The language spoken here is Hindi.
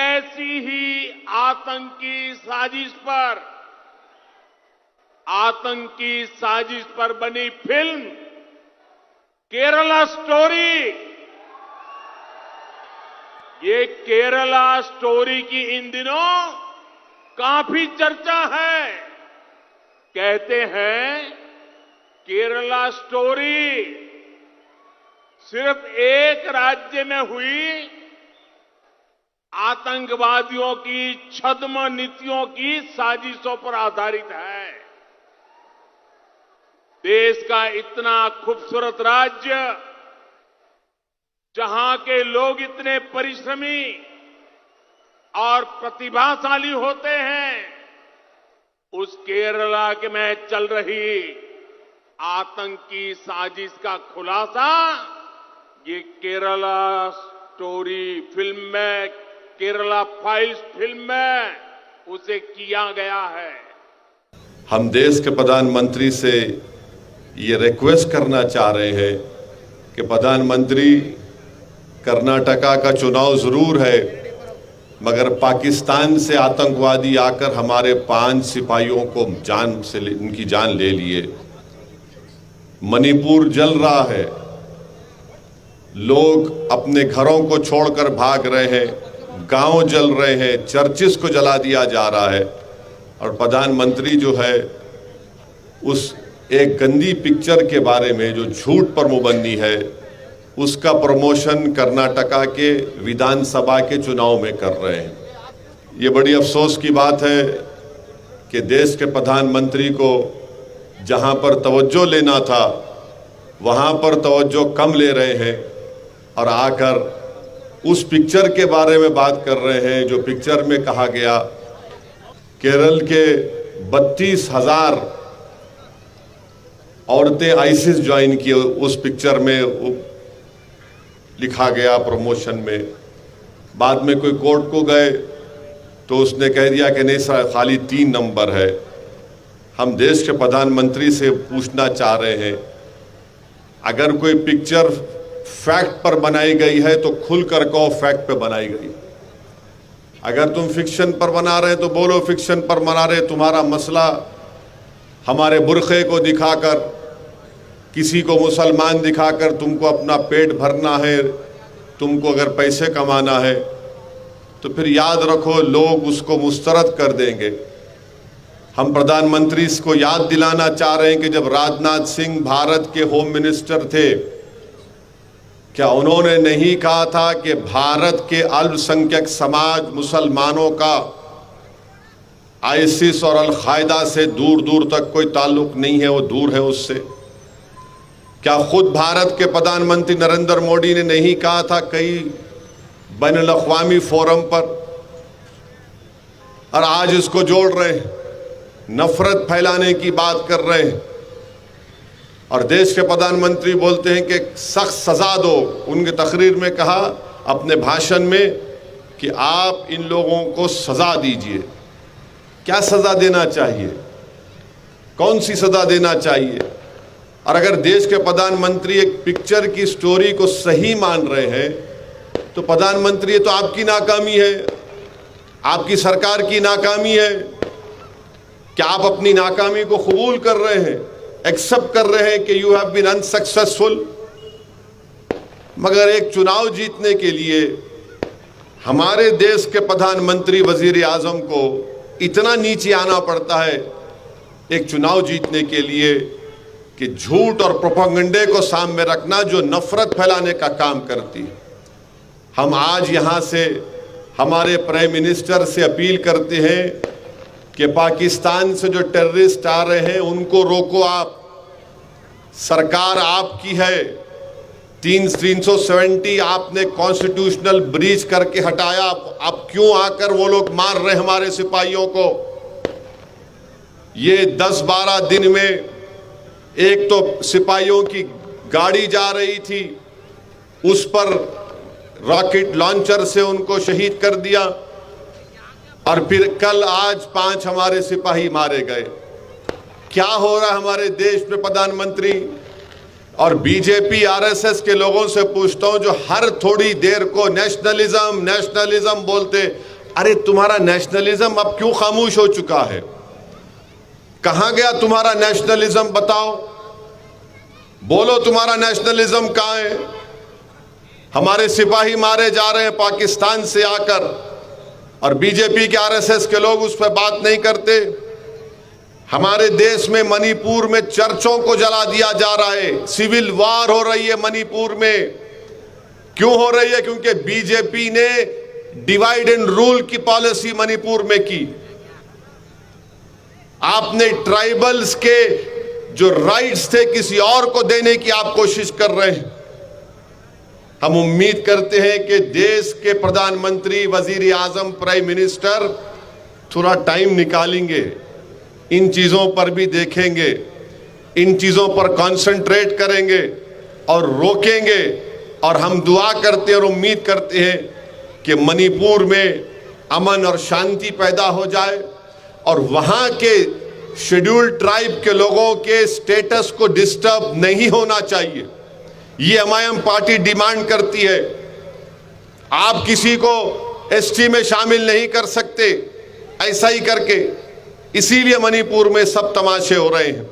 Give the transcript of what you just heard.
ऐसी ही आतंकी साजिश पर बनी फिल्म केरला स्टोरी, ये केरला स्टोरी की इन दिनों काफी चर्चा है। कहते हैं केरला स्टोरी सिर्फ एक राज्य में हुई आतंकवादियों की छद्म नीतियों की साजिशों पर आधारित है। देश का इतना खूबसूरत राज्य, जहां के लोग इतने परिश्रमी और प्रतिभाशाली होते हैं, उस केरला के में चल रही आतंकी साजिश का खुलासा ये केरला स्टोरी फिल्म में, केरला फाइल्स फिल्म में उसे किया गया है। हम देश के प्रधानमंत्री से ये रिक्वेस्ट करना चाह रहे हैं कि प्रधानमंत्री, कर्नाटका का चुनाव जरूर है, मगर पाकिस्तान से आतंकवादी आकर हमारे 5 सिपाहियों को उनकी जान ले लिए। मणिपुर जल रहा है, लोग अपने घरों को छोड़कर भाग रहे हैं, गांव जल रहे हैं, चर्चिस को जला दिया जा रहा है, और प्रधानमंत्री जो है उस एक गंदी पिक्चर के बारे में जो झूठ पर मुबन्नी है, उसका प्रमोशन कर्नाटका के विधानसभा के चुनाव में कर रहे हैं। ये बड़ी अफसोस की बात है कि देश के प्रधानमंत्री को जहां पर तवज्जो लेना था वहां पर तवज्जो कम ले रहे हैं और आकर उस पिक्चर के बारे में बात कर रहे हैं जो पिक्चर में कहा गया केरल के 32,000 औरतें आईसिस ज्वाइन की। उस पिक्चर में लिखा गया प्रमोशन में। बाद में कोई कोर्ट को गए तो उसने कह दिया कि नहीं सर, खाली 3 नंबर है। हम देश के प्रधानमंत्री से पूछना चाह रहे हैं, अगर कोई पिक्चर फैक्ट पर बनाई गई है तो खुलकर कहो फैक्ट पे बनाई गई। अगर तुम फिक्शन पर बना रहे तो बोलो फिक्शन पर बना रहे। तुम्हारा मसला हमारे बुरखे को दिखाकर, किसी को मुसलमान दिखाकर तुमको अपना पेट भरना है, तुमको अगर पैसे कमाना है तो फिर याद रखो लोग उसको मुस्तरद कर देंगे। हम प्रधानमंत्री को याद दिलाना चाह रहे हैं कि जब राजनाथ सिंह भारत के होम मिनिस्टर थे, क्या उन्होंने नहीं कहा था कि भारत के अल्पसंख्यक समाज मुसलमानों का आईसिस और अल-कायदा से दूर दूर तक कोई ताल्लुक नहीं है, वो दूर है उससे? क्या खुद भारत के प्रधानमंत्री नरेंद्र मोदी ने नहीं कहा था कई बैनुल-अक़वामी फोरम पर? और आज इसको जोड़ रहे हैं, नफरत फैलाने की बात कर रहे हैं, और देश के प्रधानमंत्री बोलते हैं कि सख्त सजा दो। उनके तकरीर में कहा अपने भाषण में कि आप इन लोगों को सजा दीजिए। क्या सजा देना चाहिए? कौन सी सजा देना चाहिए? और अगर देश के प्रधानमंत्री एक पिक्चर की स्टोरी को सही मान रहे हैं तो प्रधानमंत्री, ये तो आपकी नाकामी है, आपकी सरकार की नाकामी है। क्या आप अपनी नाकामी को कबूल कर रहे हैं, एक्सेप्ट कर रहे हैं कि यू हैव बीन अनसक्सेसफुल? मगर एक चुनाव जीतने के लिए हमारे देश के प्रधानमंत्री वजीर आजम को इतना नीचे आना पड़ता है एक चुनाव जीतने के लिए कि झूठ और प्रोपेगेंडे को सामने रखना जो नफरत फैलाने का काम करती है। हम आज यहां से हमारे प्राइम मिनिस्टर से अपील करते हैं कि पाकिस्तान से जो टेररिस्ट आ रहे हैं उनको रोको आप। सरकार आपकी है। 370 आपने कॉन्स्टिट्यूशनल ब्रीच करके हटाया। अब क्यों आकर वो लोग मार रहे हमारे सिपाहियों को? ये 10-12 दिन में एक तो सिपाहियों की गाड़ी जा रही थी, उस पर रॉकेट लॉन्चर से उनको शहीद कर दिया, और फिर कल आज 5 हमारे सिपाही मारे गए। क्या हो रहा है हमारे देश में प्रधानमंत्री? और बीजेपी आरएसएस के लोगों से पूछता हूं जो हर थोड़ी देर को नेशनलिज्म नेशनलिज्म बोलते, अरे तुम्हारा नेशनलिज्म अब क्यों खामोश हो चुका है? कहां गया तुम्हारा नेशनलिज्म? बताओ, बोलो तुम्हारा नेशनलिज्म कहां है? हमारे सिपाही मारे जा रहे हैं पाकिस्तान से आकर, और बीजेपी के आरएसएस के लोग उस पर बात नहीं करते। हमारे देश में मणिपुर में चर्चों को जला दिया जा रहा है, सिविल वार हो रही है मणिपुर में। क्यों हो रही है? क्योंकि बीजेपी ने डिवाइड एंड रूल की पॉलिसी मणिपुर में की। आपने ट्राइबल्स के जो राइट्स थे किसी और को देने की आप कोशिश कर रहे हैं। हम उम्मीद करते हैं कि देश के प्रधानमंत्री, वजीर आजम, प्राइम मिनिस्टर थोड़ा टाइम निकालेंगे, इन चीजों पर भी देखेंगे, इन चीजों पर कंसंट्रेट करेंगे और रोकेंगे। और हम दुआ करते हैं और उम्मीद करते हैं कि मणिपुर में अमन और शांति पैदा हो जाए और वहां के शेड्यूल्ड ट्राइब के लोगों के स्टेटस को डिस्टर्ब नहीं होना चाहिए। ये एमआईएम पार्टी डिमांड करती है। आप किसी को एसटी में शामिल नहीं कर सकते ऐसा ही करके, इसीलिए मणिपुर में सब तमाशे हो रहे हैं।